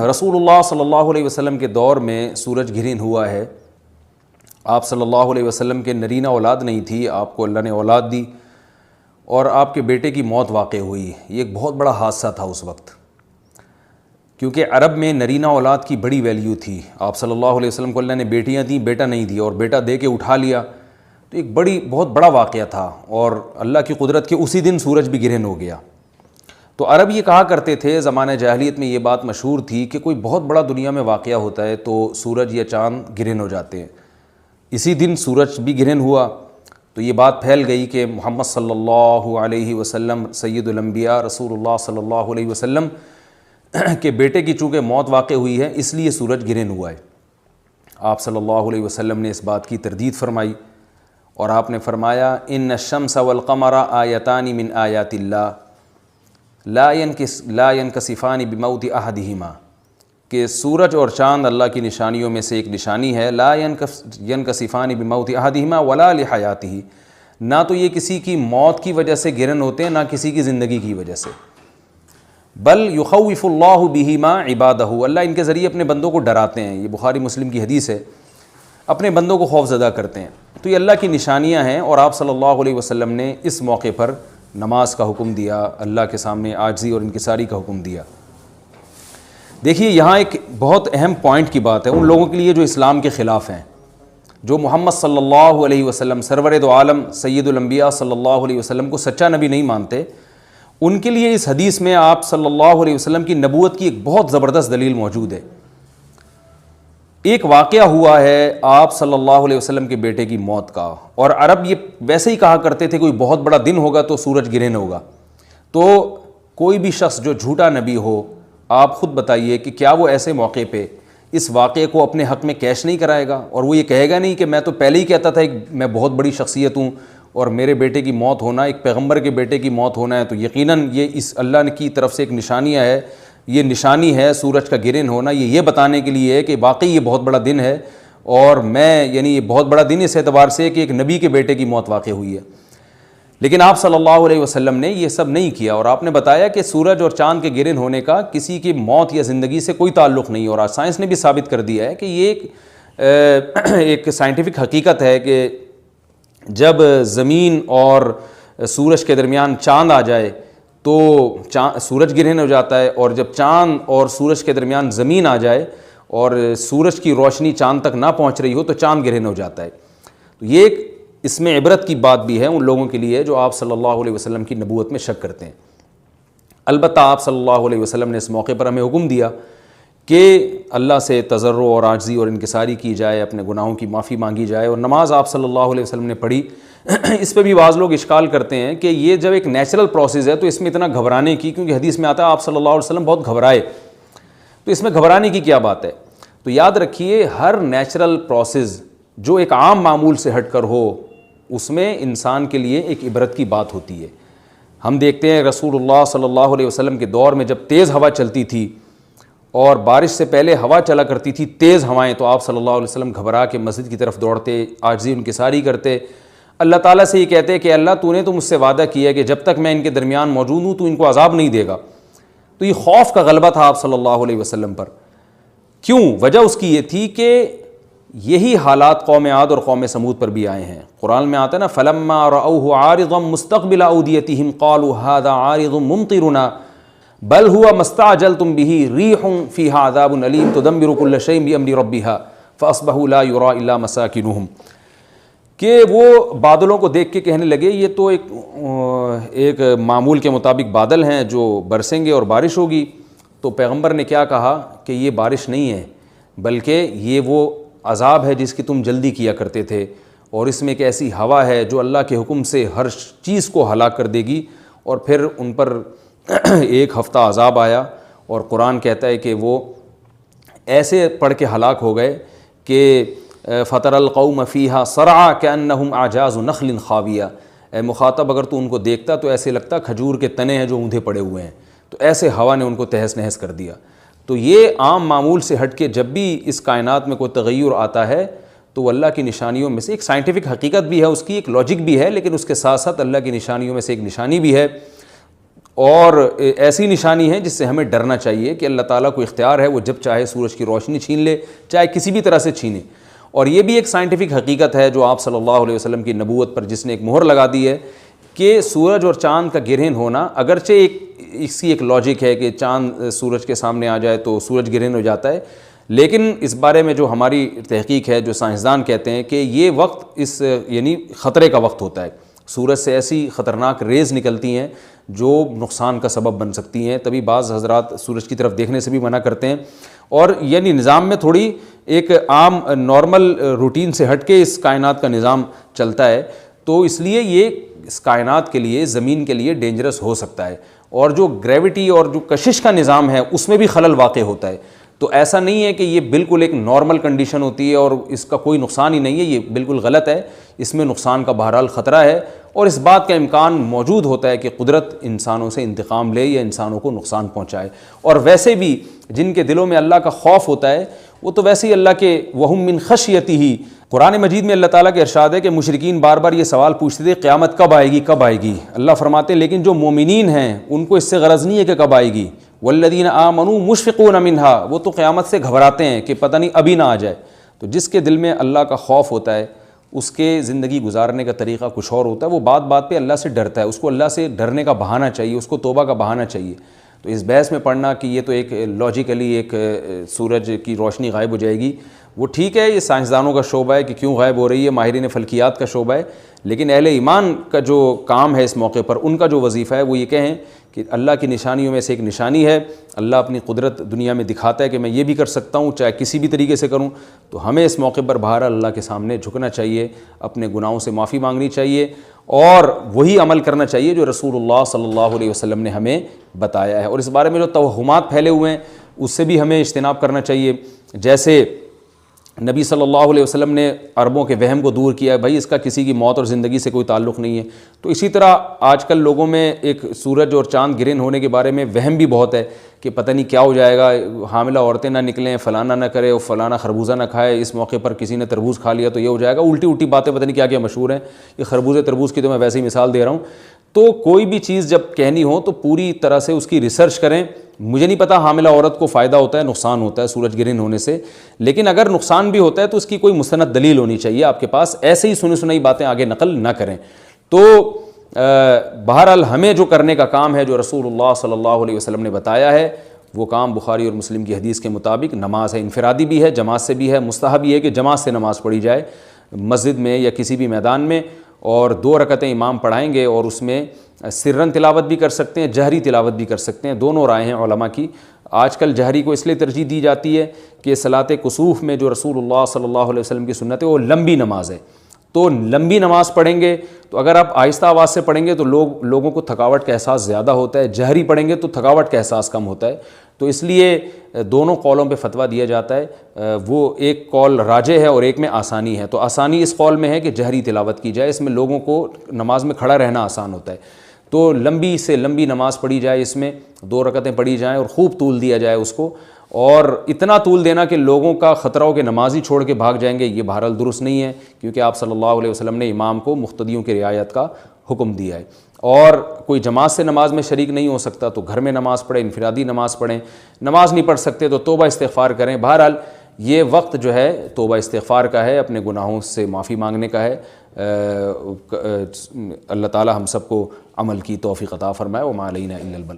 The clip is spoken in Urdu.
رسول اللہ صلی اللہ علیہ وسلم کے دور میں سورج گرہن ہوا ہے. آپ صلی اللہ علیہ وسلم کے نرینہ اولاد نہیں تھی, آپ کو اللہ نے اولاد دی اور آپ کے بیٹے کی موت واقع ہوئی. یہ ایک بہت بڑا حادثہ تھا اس وقت, کیونکہ عرب میں نرینہ اولاد کی بڑی ویلیو تھی. آپ صلی اللہ علیہ وسلم کو اللہ نے بیٹیاں دیں, بیٹا نہیں دیا, اور بیٹا دے کے اٹھا لیا, تو ایک بہت بڑا واقعہ تھا. اور اللہ کی قدرت کے اسی دن سورج بھی گرہن ہو گیا. تو عرب یہ کہا کرتے تھے, زمانہ جاہلیت میں یہ بات مشہور تھی کہ کوئی بہت بڑا دنیا میں واقعہ ہوتا ہے تو سورج یا چاند گرہن ہو جاتے ہیں. اسی دن سورج بھی گرہن ہوا تو یہ بات پھیل گئی کہ محمد صلی اللہ علیہ وسلم سید الانبیاء رسول اللہ صلی اللہ علیہ وسلم کے بیٹے کی چونکہ موت واقع ہوئی ہے اس لیے سورج گرہن ہوا ہے. آپ صلی اللہ علیہ وسلم نے اس بات کی تردید فرمائی اور آپ نے ان الشمس والقمر آیتان من آیات اللہ لا ينکسفان بموت احدہما, کہ سورج اور چاند اللہ کی نشانیوں میں سے ایک نشانی ہے. لا ينکسفان بموت احدہما ولا لحیاتہ, نہ تو یہ کسی کی موت کی وجہ سے گرہن ہوتے ہیں نہ کسی کی زندگی کی وجہ سے. بل یخوف اللہ بہما عبادہ, اللہ ان کے ذریعے اپنے بندوں کو ڈراتے ہیں. یہ بخاری مسلم کی حدیث ہے, اپنے بندوں کو خوف زدہ کرتے ہیں. تو یہ اللہ کی نشانیاں ہیں اور آپ صلی اللہ علیہ وسلم نے اس موقع پر نماز کا حکم دیا, اللہ کے سامنے عاجزی اور انکساری کا حکم دیا. دیکھیے یہاں ایک بہت اہم پوائنٹ کی بات ہے ان لوگوں کے لیے جو اسلام کے خلاف ہیں, جو محمد صلی اللہ علیہ وسلم سرور دو عالم سید الانبیاء صلی اللہ علیہ وسلم کو سچا نبی نہیں مانتے. ان کے لیے اس حدیث میں آپ صلی اللہ علیہ وسلم کی نبوت کی ایک بہت زبردست دلیل موجود ہے. ایک واقعہ ہوا ہے آپ صلی اللہ علیہ وسلم کے بیٹے کی موت کا, اور عرب یہ ویسے ہی کہا کرتے تھے کوئی بہت بڑا دن ہوگا تو سورج گرہن ہوگا. تو کوئی بھی شخص جو جھوٹا نبی ہو, آپ خود بتائیے کہ کیا وہ ایسے موقع پہ اس واقعے کو اپنے حق میں کیش نہیں کرائے گا, اور وہ یہ کہے گا نہیں کہ میں تو پہلے ہی کہتا تھا میں بہت بڑی شخصیت ہوں اور میرے بیٹے کی موت ہونا, ایک پیغمبر کے بیٹے کی موت ہونا ہے تو یقیناً یہ اس اللہ کی طرف سے ایک نشانیہ ہے, یہ نشانی ہے سورج کا گرہن ہونا, یہ بتانے کے لیے ہے کہ واقعی یہ بہت بڑا دن ہے, اور میں یعنی یہ بہت بڑا دن اس اعتبار سے کہ ایک نبی کے بیٹے کی موت واقع ہوئی ہے. لیکن آپ صلی اللہ علیہ وسلم نے یہ سب نہیں کیا, اور آپ نے بتایا کہ سورج اور چاند کے گرہن ہونے کا کسی کی موت یا زندگی سے کوئی تعلق نہیں, اور آج سائنس نے بھی ثابت کر دیا ہے کہ یہ ایک سائنٹیفک حقیقت ہے کہ جب زمین اور سورج کے درمیان چاند آ جائے تو سورج گرہن ہو جاتا ہے, اور جب چاند اور سورج کے درمیان زمین آ جائے اور سورج کی روشنی چاند تک نہ پہنچ رہی ہو تو چاند گرہن ہو جاتا ہے. تو یہ ایک اس میں عبرت کی بات بھی ہے ان لوگوں کے لیے جو آپ صلی اللہ علیہ وسلم کی نبوت میں شک کرتے ہیں. البتہ آپ صلی اللہ علیہ وسلم نے اس موقع پر ہمیں حکم دیا کہ اللہ سے تضرع اور عاجزی اور انکساری کی جائے, اپنے گناہوں کی معافی مانگی جائے, اور نماز آپ صلی اللہ علیہ وسلم نے پڑھی. اس پہ بھی بعض لوگ اشکال کرتے ہیں کہ یہ جب ایک نیچرل پروسیس ہے تو اس میں اتنا گھبرانے کی, کیونکہ حدیث میں آتا ہے آپ صلی اللہ علیہ وسلم بہت گھبرائے, تو اس میں گھبرانے کی کیا بات ہے. تو یاد رکھیے ہر نیچرل پروسیس جو ایک عام معمول سے ہٹ کر ہو اس میں انسان کے لیے ایک عبرت کی بات ہوتی ہے. ہم دیکھتے ہیں رسول اللہ صلی اللہ علیہ وسلم کے دور میں جب تیز ہوا چلتی تھی اور بارش سے پہلے ہوا چلا کرتی تھی تیز ہوائیں, تو آپ صلی اللہ علیہ وسلم گھبرا کے مسجد کی طرف دوڑتے, عاجزی انکساری کرتے, اللہ تعالیٰ سے یہ کہتے کہ اللہ تو نے تو مجھ سے وعدہ کیا کہ جب تک میں ان کے درمیان موجود ہوں تو ان کو عذاب نہیں دے گا. تو یہ خوف کا غلبہ تھا آپ صلی اللہ علیہ وسلم پر. کیوں؟ وجہ اس کی یہ تھی کہ یہی حالات قوم عاد اور قوم سمود پر بھی آئے ہیں. قرآن میں آتا ہے نا فلما رأوه عارضا مستقبل اودیتهم قالوا هذا عارض ممطرنا بل هو ما استعجلتم به ريح فيها عذاب أليم تدمر كل شيء بأمر ربها فأصبحوا لا يرى إلا مساكنهم, کہ وہ بادلوں کو دیکھ کے کہنے لگے یہ تو ایک معمول کے مطابق بادل ہیں جو برسیں گے اور بارش ہوگی. تو پیغمبر نے کیا کہا کہ یہ بارش نہیں ہے بلکہ یہ وہ عذاب ہے جس کی تم جلدی کیا کرتے تھے, اور اس میں ایک ایسی ہوا ہے جو اللہ کے حکم سے ہر چیز کو ہلاک کر دے گی. اور پھر ان پر ایک ہفتہ عذاب آیا, اور قرآن کہتا ہے کہ وہ ایسے پڑھ کے ہلاک ہو گئے کہ فَتَرَ الْقَوْمَ فِيهَا صَرْعَىٰ كَأَنَّهُمْ أَعْجَازُ نَخْلٍ خَاوِيَةٍ, اے مخاطب اگر تو ان کو دیکھتا تو ایسے لگتا کھجور کے تنے ہیں جو اوندھے پڑے ہوئے ہیں. تو ایسے ہوا نے ان کو تہس نہس کر دیا. تو یہ عام معمول سے ہٹ کے جب بھی اس کائنات میں کوئی تغیر آتا ہے تو وہ اللہ کی نشانیوں میں سے ایک سائنٹیفک حقیقت بھی ہے, اس کی ایک لاجک بھی ہے, لیکن اس کے ساتھ ساتھ اللہ کی نشانیوں میں سے ایک نشانی بھی ہے. اور ایسی نشانی ہے جس سے ہمیں ڈرنا چاہیے کہ اللہ تعالیٰ کو اختیار ہے، وہ جب چاہے سورج کی روشنی چھین لے، چاہے کسی بھی طرح سے چھینے۔ اور یہ بھی ایک سائنٹیفک حقیقت ہے جو آپ صلی اللہ علیہ وسلم کی نبوت پر جس نے ایک مہر لگا دی ہے کہ سورج اور چاند کا گرہن ہونا، اگرچہ اس کی ایک لاجک ہے کہ چاند سورج کے سامنے آ جائے تو سورج گرہن ہو جاتا ہے، لیکن اس بارے میں جو ہماری تحقیق ہے، جو سائنسدان کہتے ہیں کہ یہ وقت یعنی خطرے کا وقت ہوتا ہے، سورج سے ایسی خطرناک ریز نکلتی ہیں جو نقصان کا سبب بن سکتی ہیں، تبھی بعض حضرات سورج کی طرف دیکھنے سے بھی منع کرتے ہیں۔ اور یعنی نظام میں تھوڑی ایک عام نارمل روٹین سے ہٹ کے اس کائنات کا نظام چلتا ہے، تو اس لیے یہ اس کائنات کے لیے، زمین کے لیے ڈینجرس ہو سکتا ہے، اور جو گریوٹی اور جو کشش کا نظام ہے اس میں بھی خلل واقع ہوتا ہے۔ تو ایسا نہیں ہے کہ یہ بالکل ایک نارمل کنڈیشن ہوتی ہے اور اس کا کوئی نقصان ہی نہیں ہے، یہ بالکل غلط ہے، اس میں نقصان کا بہرحال خطرہ ہے، اور اس بات کا امکان موجود ہوتا ہے کہ قدرت انسانوں سے انتقام لے یا انسانوں کو نقصان پہنچائے۔ اور ویسے بھی جن کے دلوں میں اللہ کا خوف ہوتا ہے وہ تو ویسے ہی اللہ کے وہم من خشیتہ، قرآن مجید میں اللہ تعالیٰ کے ارشاد ہے کہ مشرکین بار بار یہ سوال پوچھتے تھے قیامت کب آئے گی کب آئے گی، اللہ فرماتے ہیں لیکن جو مومنین ہیں ان کو اس سے غرض نہیں ہے کہ کب آئے گی، والذین آمنوا مشفقون منہا، وہ تو قیامت سے گھبراتے ہیں کہ پتہ نہیں ابھی نہ آ جائے۔ تو جس کے دل میں اللہ کا خوف ہوتا ہے اس کے زندگی گزارنے کا طریقہ کچھ اور ہوتا ہے، وہ بات بات پہ اللہ سے ڈرتا ہے، اس کو اللہ سے ڈرنے کا بہانہ چاہیے، اس کو توبہ کا بہانہ چاہیے۔ تو اس بحث میں پڑھنا کہ یہ تو ایک لاجیکلی ایک سورج کی روشنی غائب ہو جائے گی، وہ ٹھیک ہے، یہ سائنسدانوں کا شعبہ ہے کہ کیوں غائب ہو رہی ہے، ماہرین فلکیات کا شعبہ ہے، لیکن اہل ایمان کا جو کام ہے اس موقع پر، ان کا جو وظیفہ ہے وہ یہ کہیں کہ اللہ کی نشانیوں میں سے ایک نشانی ہے، اللہ اپنی قدرت دنیا میں دکھاتا ہے کہ میں یہ بھی کر سکتا ہوں چاہے کسی بھی طریقے سے کروں، تو ہمیں اس موقع پر بہرحال اللہ کے سامنے جھکنا چاہیے، اپنے گناہوں سے معافی مانگنی چاہیے، اور وہی عمل کرنا چاہیے جو رسول اللہ صلی اللہ علیہ وسلم نے ہمیں بتایا ہے۔ اور اس بارے میں جو توہمات پھیلے ہوئے ہیں اس سے بھی ہمیں اجتناب کرنا چاہیے، جیسے نبی صلی اللہ علیہ وسلم نے عربوں کے وہم کو دور کیا ہے، بھائی اس کا کسی کی موت اور زندگی سے کوئی تعلق نہیں ہے، تو اسی طرح آج کل لوگوں میں ایک سورج اور چاند گرہن ہونے کے بارے میں وہم بھی بہت ہے کہ پتہ نہیں کیا ہو جائے گا، حاملہ عورتیں نہ نکلیں، فلانا نہ کرے، اور فلانا خربوزہ نہ کھائے، اس موقع پر کسی نے تربوز کھا لیا تو یہ ہو جائے گا، الٹی الٹی باتیں پتہ نہیں کیا کیا مشہور ہیں، یہ خربوزے تربوز کی تو میں ویسے ہی مثال دے رہا ہوں۔ تو کوئی بھی چیز جب کہنی ہو تو پوری طرح سے اس کی ریسرچ کریں۔ مجھے نہیں پتا حاملہ عورت کو فائدہ ہوتا ہے نقصان ہوتا ہے سورج گرہن ہونے سے، لیکن اگر نقصان بھی ہوتا ہے تو اس کی کوئی مستند دلیل ہونی چاہیے آپ کے پاس، ایسے ہی سنی سنائی باتیں آگے نقل نہ کریں۔ تو بہرحال ہمیں جو کرنے کا کام ہے، جو رسول اللہ صلی اللہ علیہ وسلم نے بتایا ہے، وہ کام بخاری اور مسلم کی حدیث کے مطابق نماز ہے، انفرادی بھی ہے، جماعت سے بھی ہے، مستحب یہ ہے کہ جماعت سے نماز پڑھی جائے مسجد میں یا کسی بھی میدان میں، اور 2 رکعتیں امام پڑھائیں گے اور اس میں سرن تلاوت بھی کر سکتے ہیں، جہری تلاوت بھی کر سکتے ہیں، دونوں رائے ہیں علماء کی۔ آج کل جہری کو اس لیے ترجیح دی جاتی ہے کہ صلاۃ کسوف میں جو رسول اللہ صلی اللہ علیہ وسلم کی سنت ہے وہ لمبی نماز ہے، تو لمبی نماز پڑھیں گے تو اگر آپ آہستہ آواز سے پڑھیں گے تو لوگوں کو تھکاوٹ کا احساس زیادہ ہوتا ہے، جہری پڑھیں گے تو تھکاوٹ کا احساس کم ہوتا ہے، تو اس لیے دونوں قولوں پہ فتویٰ دیا جاتا ہے۔ وہ ایک قول راجح ہے اور ایک میں آسانی ہے، تو آسانی اس قول میں ہے کہ جہری تلاوت کی جائے، اس میں لوگوں کو نماز میں کھڑا رہنا آسان ہوتا ہے، تو لمبی سے لمبی نماز پڑھی جائے، اس میں 2 رکعتیں پڑھی جائیں اور خوب طول دیا جائے اس کو، اور اتنا طول دینا کہ لوگوں کا خطرہ ہو کہ نماز ہی چھوڑ کے بھاگ جائیں گے، یہ بہرحال درست نہیں ہے، کیونکہ آپ صلی اللہ علیہ وسلم نے امام کو مقتدیوں کی رعایت کا حکم دیا ہے۔ اور کوئی جماعت سے نماز میں شریک نہیں ہو سکتا تو گھر میں نماز پڑھیں، انفرادی نماز پڑھیں، نماز نہیں پڑھ سکتے تو توبہ استغفار کریں۔ بہرحال یہ وقت جو ہے توبہ استغفار کا ہے، اپنے گناہوں سے معافی مانگنے کا ہے۔ اللہ تعالی ہم سب کو عمل کی توفیق عطا فرمائے، وما علینا الا البلاغ۔